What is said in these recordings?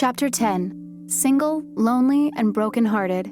Chapter 10. Single, Lonely, and Brokenhearted.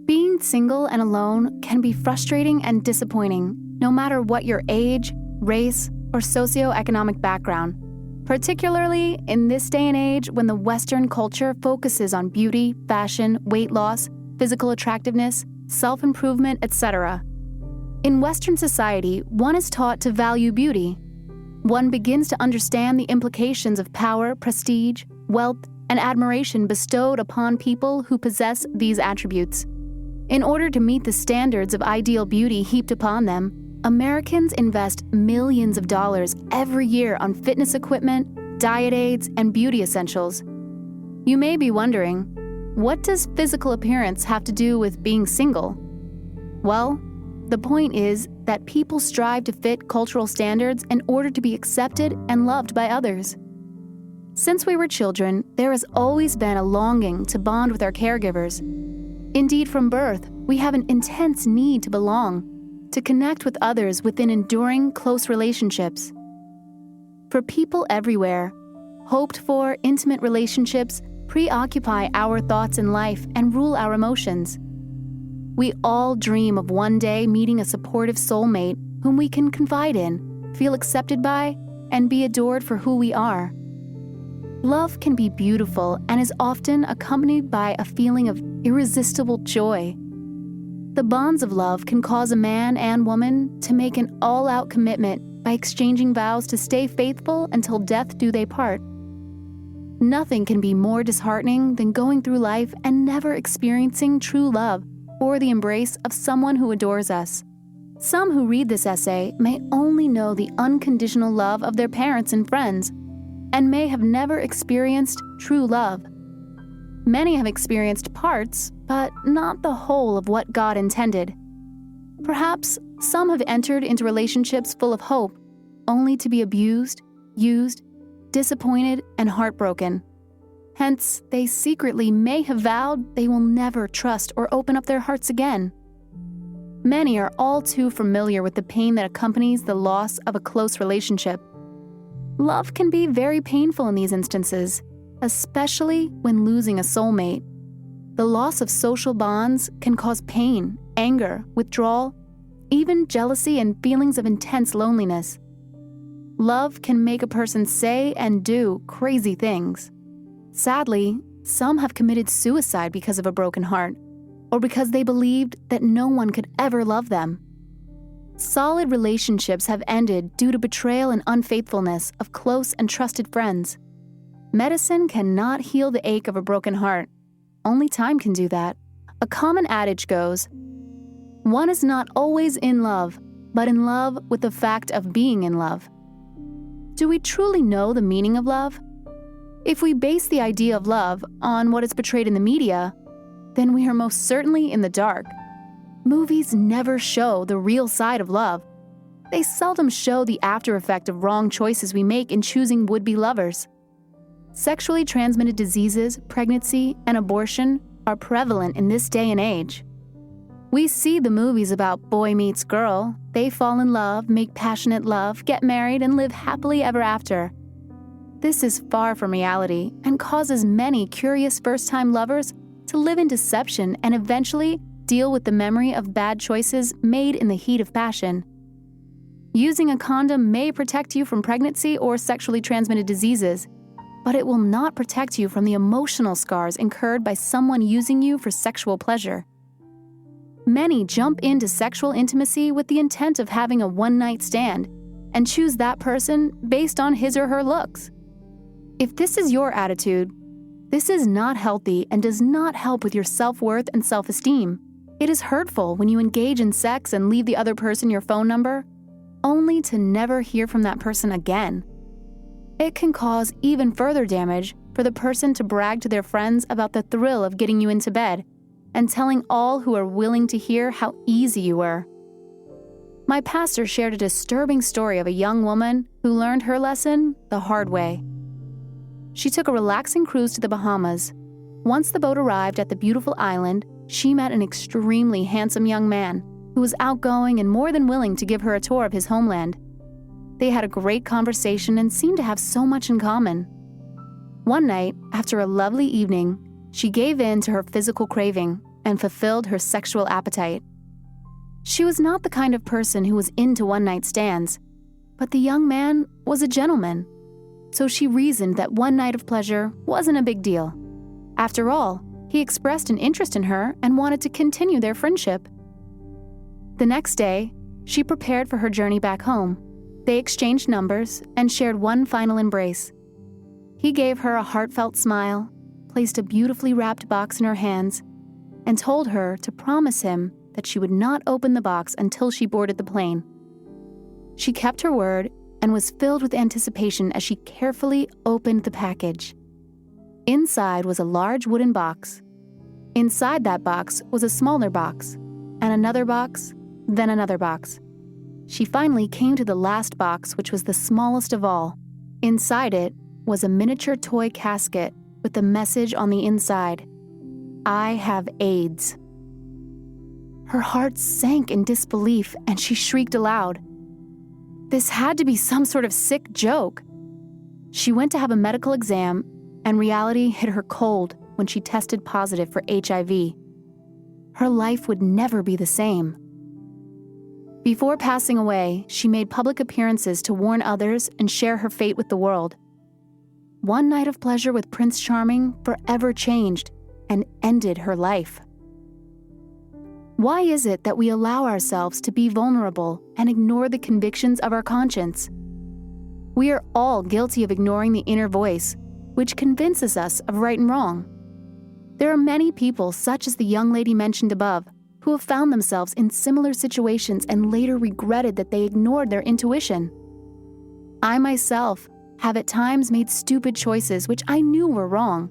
Being single and alone can be frustrating and disappointing, no matter what your age, race, or socioeconomic background, particularly in this day and age when the Western culture focuses on beauty, fashion, weight loss, physical attractiveness, self-improvement, etc. In Western society, one is taught to value beauty. One begins to understand the implications of power, prestige, wealth, and admiration bestowed upon people who possess these attributes. In order to meet the standards of ideal beauty heaped upon them, Americans invest millions of dollars every year on fitness equipment, diet aids, and beauty essentials. You may be wondering, what does physical appearance have to do with being single? Well, the point is that people strive to fit cultural standards in order to be accepted and loved by others. Since we were children, there has always been a longing to bond with our caregivers. Indeed, from birth, we have an intense need to belong, to connect with others within enduring, close relationships. For people everywhere, hoped-for, intimate relationships preoccupy our thoughts in life and rule our emotions. We all dream of one day meeting a supportive soulmate whom we can confide in, feel accepted by, and be adored for who we are. Love can be beautiful and is often accompanied by a feeling of irresistible joy. The bonds of love can cause a man and woman to make an all-out commitment by exchanging vows to stay faithful until death do they part. Nothing can be more disheartening than going through life and never experiencing true love or the embrace of someone who adores us. Some who read this essay may only know the unconditional love of their parents and friends, and may have never experienced true love. Many have experienced parts, but not the whole of what God intended. Perhaps some have entered into relationships full of hope, only to be abused, used, disappointed, and heartbroken. Hence, they secretly may have vowed they will never trust or open up their hearts again. Many are all too familiar with the pain that accompanies the loss of a close relationship. Love can be very painful in these instances, especially when losing a soulmate. The loss of social bonds can cause pain, anger, withdrawal, even jealousy and feelings of intense loneliness. Love can make a person say and do crazy things. Sadly, some have committed suicide because of a broken heart, or because they believed that no one could ever love them. Solid relationships have ended due to betrayal and unfaithfulness of close and trusted friends. Medicine cannot heal the ache of a broken heart. Only time can do that. A common adage goes, "One is not always in love, but in love with the fact of being in love." Do we truly know the meaning of love? If we base the idea of love on what is portrayed in the media, then we are most certainly in the dark. Movies never show the real side of love. They seldom show the after effect of wrong choices we make in choosing would-be lovers. Sexually transmitted diseases, pregnancy, and abortion are prevalent in this day and age. We see the movies about boy meets girl. They fall in love, make passionate love, get married, and live happily ever after. This is far from reality and causes many curious first-time lovers to live in deception and eventually deal with the memory of bad choices made in the heat of passion. Using a condom may protect you from pregnancy or sexually transmitted diseases, but it will not protect you from the emotional scars incurred by someone using you for sexual pleasure. Many jump into sexual intimacy with the intent of having a one-night stand and choose that person based on his or her looks. If this is your attitude, this is not healthy and does not help with your self-worth and self-esteem. It is hurtful when you engage in sex and leave the other person your phone number, only to never hear from that person again. It can cause even further damage for the person to brag to their friends about the thrill of getting you into bed and telling all who are willing to hear how easy you were. My pastor shared a disturbing story of a young woman who learned her lesson the hard way. She took a relaxing cruise to the Bahamas. Once the boat arrived at the beautiful island, she met an extremely handsome young man who was outgoing and more than willing to give her a tour of his homeland. They had a great conversation and seemed to have so much in common. One night, after a lovely evening, she gave in to her physical craving and fulfilled her sexual appetite. She was not the kind of person who was into one-night stands, but the young man was a gentleman, so she reasoned that one night of pleasure wasn't a big deal. After all, he expressed an interest in her and wanted to continue their friendship. The next day, she prepared for her journey back home. They exchanged numbers and shared one final embrace. He gave her a heartfelt smile, placed a beautifully wrapped box in her hands, and told her to promise him that she would not open the box until she boarded the plane. She kept her word and was filled with anticipation as she carefully opened the package. Inside was a large wooden box. Inside that box was a smaller box, and another box, then another box. She finally came to the last box, which was the smallest of all. Inside it was a miniature toy casket with a message on the inside: "I have AIDS." Her heart sank in disbelief, and she shrieked aloud. This had to be some sort of sick joke. She went to have a medical exam, and reality hit her cold when she tested positive for HIV. Her life would never be the same. Before passing away, she made public appearances to warn others and share her fate with the world. One night of pleasure with Prince Charming forever changed and ended her life. Why is it that we allow ourselves to be vulnerable and ignore the convictions of our conscience? We are all guilty of ignoring the inner voice, which convinces us of right and wrong. There are many people, such as the young lady mentioned above, who have found themselves in similar situations and later regretted that they ignored their intuition. I myself have at times made stupid choices which I knew were wrong.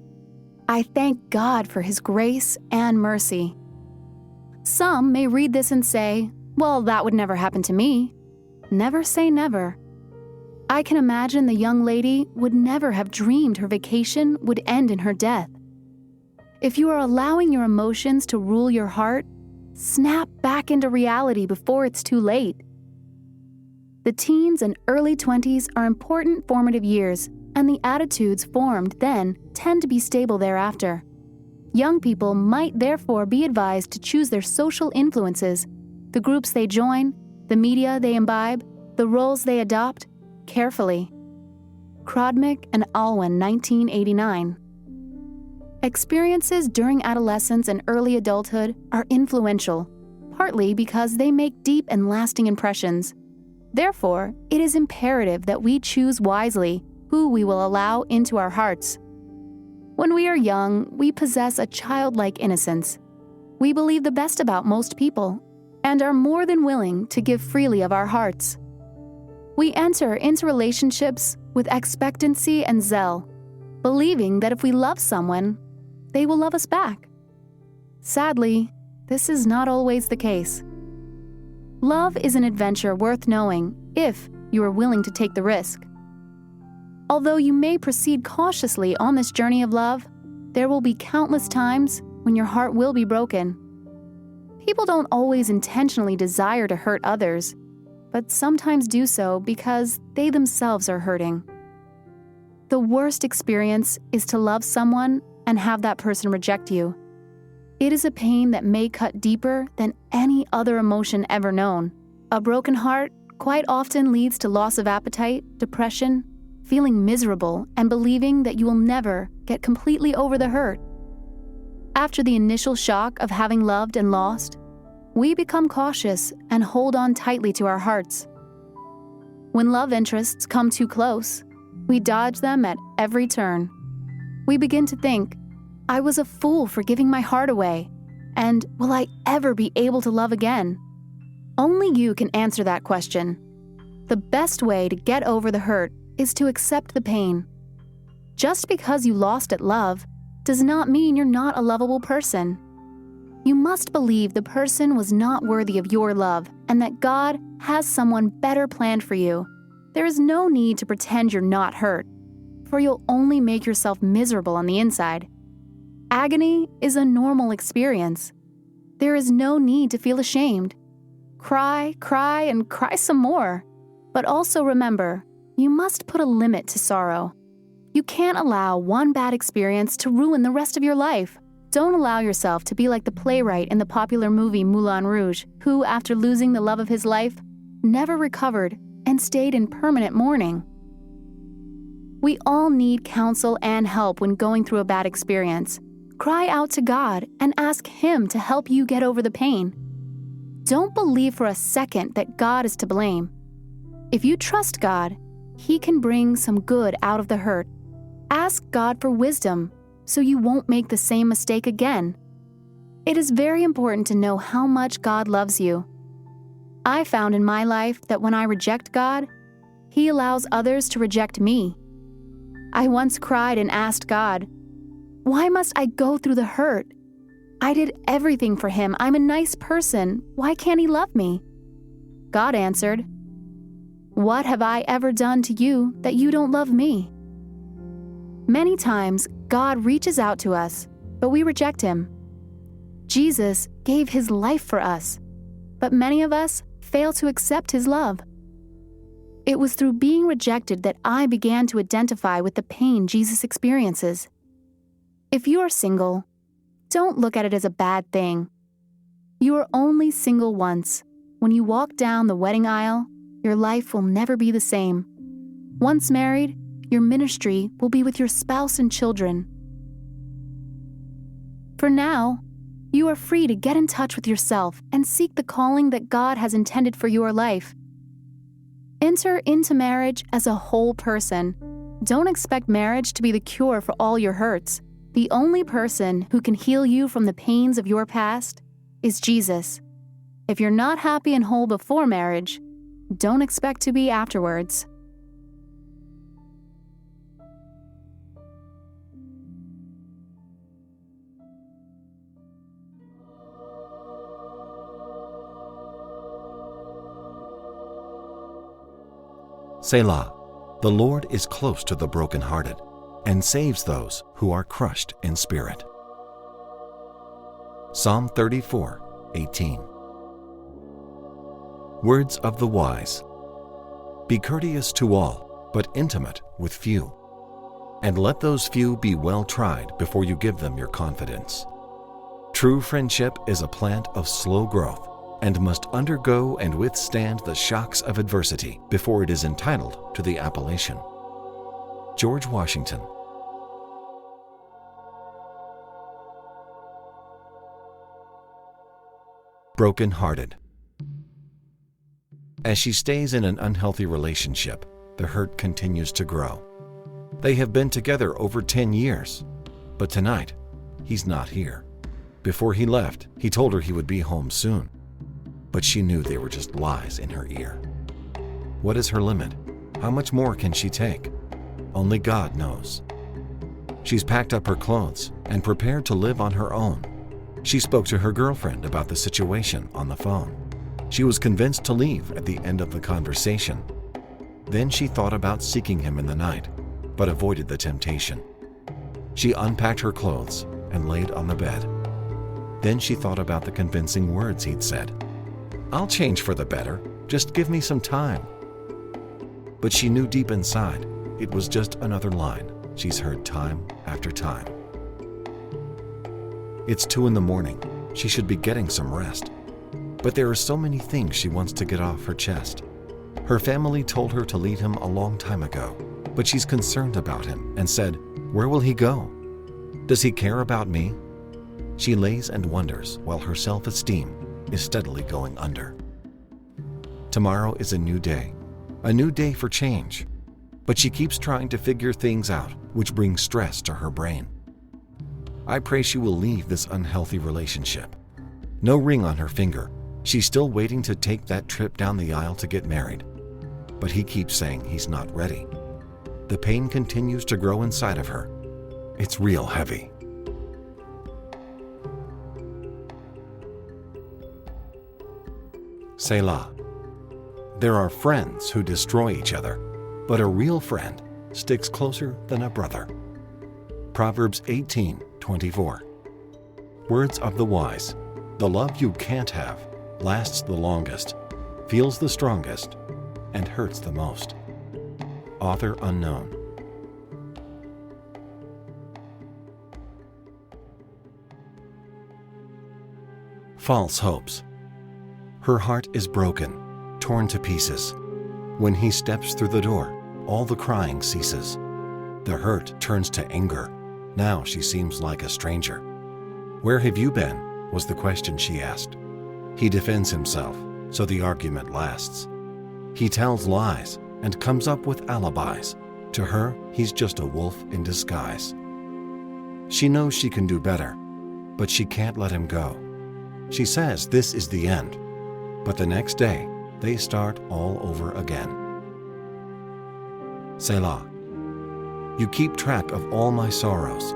I thank God for His grace and mercy. Some may read this and say, well, that would never happen to me. Never say never. I can imagine the young lady would never have dreamed her vacation would end in her death. If you are allowing your emotions to rule your heart, snap back into reality before it's too late. The teens and early 20s are important formative years, and the attitudes formed then tend to be stable thereafter. Young people might therefore be advised to choose their social influences, the groups they join, the media they imbibe, the roles they adopt, carefully. Krodmick and Alwyn, 1989. Experiences during adolescence and early adulthood are influential, partly because they make deep and lasting impressions. Therefore, it is imperative that we choose wisely who we will allow into our hearts. When we are young, we possess a childlike innocence. We believe the best about most people and are more than willing to give freely of our hearts. We enter into relationships with expectancy and zeal, believing that if we love someone, they will love us back. Sadly, this is not always the case. Love is an adventure worth knowing if you are willing to take the risk. Although you may proceed cautiously on this journey of love, there will be countless times when your heart will be broken. People don't always intentionally desire to hurt others, but sometimes do so because they themselves are hurting. The worst experience is to love someone and have that person reject you. It is a pain that may cut deeper than any other emotion ever known. A broken heart quite often leads to loss of appetite, depression, feeling miserable, and believing that you will never get completely over the hurt. After the initial shock of having loved and lost, we become cautious and hold on tightly to our hearts. When love interests come too close, we dodge them at every turn. We begin to think, I was a fool for giving my heart away, and will I ever be able to love again? Only you can answer that question. The best way to get over the hurt is to accept the pain. Just because you lost at love does not mean you're not a lovable person. You must believe the person was not worthy of your love and that God has someone better planned for you. There is no need to pretend you're not hurt, for you'll only make yourself miserable on the inside. Agony is a normal experience. There is no need to feel ashamed. Cry, and cry some more. But also remember, you must put a limit to sorrow. You can't allow one bad experience to ruin the rest of your life. Don't allow yourself to be like the playwright in the popular movie Moulin Rouge, who, after losing the love of his life, never recovered and stayed in permanent mourning. We all need counsel and help when going through a bad experience. Cry out to God and ask Him to help you get over the pain. Don't believe for a second that God is to blame. If you trust God, He can bring some good out of the hurt. Ask God for wisdom so you won't make the same mistake again. It is very important to know how much God loves you. I found in my life that when I reject God, He allows others to reject me. I once cried and asked God, "Why must I go through the hurt? I did everything for Him. I'm a nice person. Why can't He love me?" God answered, "What have I ever done to you that you don't love me?" Many times, God reaches out to us, but we reject Him. Jesus gave His life for us, but many of us fail to accept His love. It was through being rejected that I began to identify with the pain Jesus experiences. If you are single, don't look at it as a bad thing. You are only single once. When you walk down the wedding aisle, your life will never be the same. Once married, your ministry will be with your spouse and children. For now, you are free to get in touch with yourself and seek the calling that God has intended for your life. Enter into marriage as a whole person. Don't expect marriage to be the cure for all your hurts. The only person who can heal you from the pains of your past is Jesus. If you're not happy and whole before marriage, don't expect to be afterwards. Selah. The Lord is close to the brokenhearted and saves those who are crushed in spirit. Psalm 34:18. Words of the wise. Be courteous to all, but intimate with few. And let those few be well tried before you give them your confidence. True friendship is a plant of slow growth and must undergo and withstand the shocks of adversity before it is entitled to the appellation. George Washington. Broken-hearted. As she stays in an unhealthy relationship, the hurt continues to grow. They have been together over 10 years, but tonight, he's not here. Before he left, he told her he would be home soon, but she knew they were just lies in her ear. What is her limit? How much more can she take? Only God knows. She's packed up her clothes and prepared to live on her own. She spoke to her girlfriend about the situation on the phone. She was convinced to leave at the end of the conversation. Then she thought about seeking him in the night, but avoided the temptation. She unpacked her clothes and laid on the bed. Then she thought about the convincing words he'd said. "I'll change for the better. Just give me some time." But she knew deep inside it was just another line she's heard time after time. It's 2 a.m. She should be getting some rest. But there are so many things she wants to get off her chest. Her family told her to leave him a long time ago, but she's concerned about him and said, "Where will he go? Does he care about me?" She lays and wonders while her self-esteem is steadily going under. Tomorrow is a new day for change, but she keeps trying to figure things out, which brings stress to her brain. I pray she will leave this unhealthy relationship. No ring on her finger. She's still waiting to take that trip down the aisle to get married, but he keeps saying he's not ready. The pain continues to grow inside of her. It's real heavy. Selah. There are friends who destroy each other, but a real friend sticks closer than a brother. Proverbs 18:24. Words of the wise. The love you can't have lasts the longest, feels the strongest, and hurts the most. Author unknown. False hopes. Her heart is broken, torn to pieces. When he steps through the door, all the crying ceases. The hurt turns to anger. Now she seems like a stranger. "Where have you been?" was the question she asked. He defends himself, so the argument lasts. He tells lies and comes up with alibis. To her, he's just a wolf in disguise. She knows she can do better, but she can't let him go. She says this is the end, but the next day, they start all over again. Selah. You keep track of all my sorrows.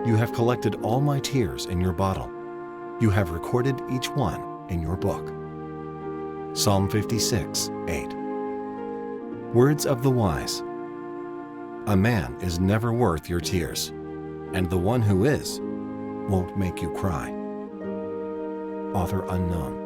You have collected all my tears in your bottle. You have recorded each one in your book. Psalm 56:8. Words of the wise. A man is never worth your tears, and the one who is won't make you cry. Author unknown.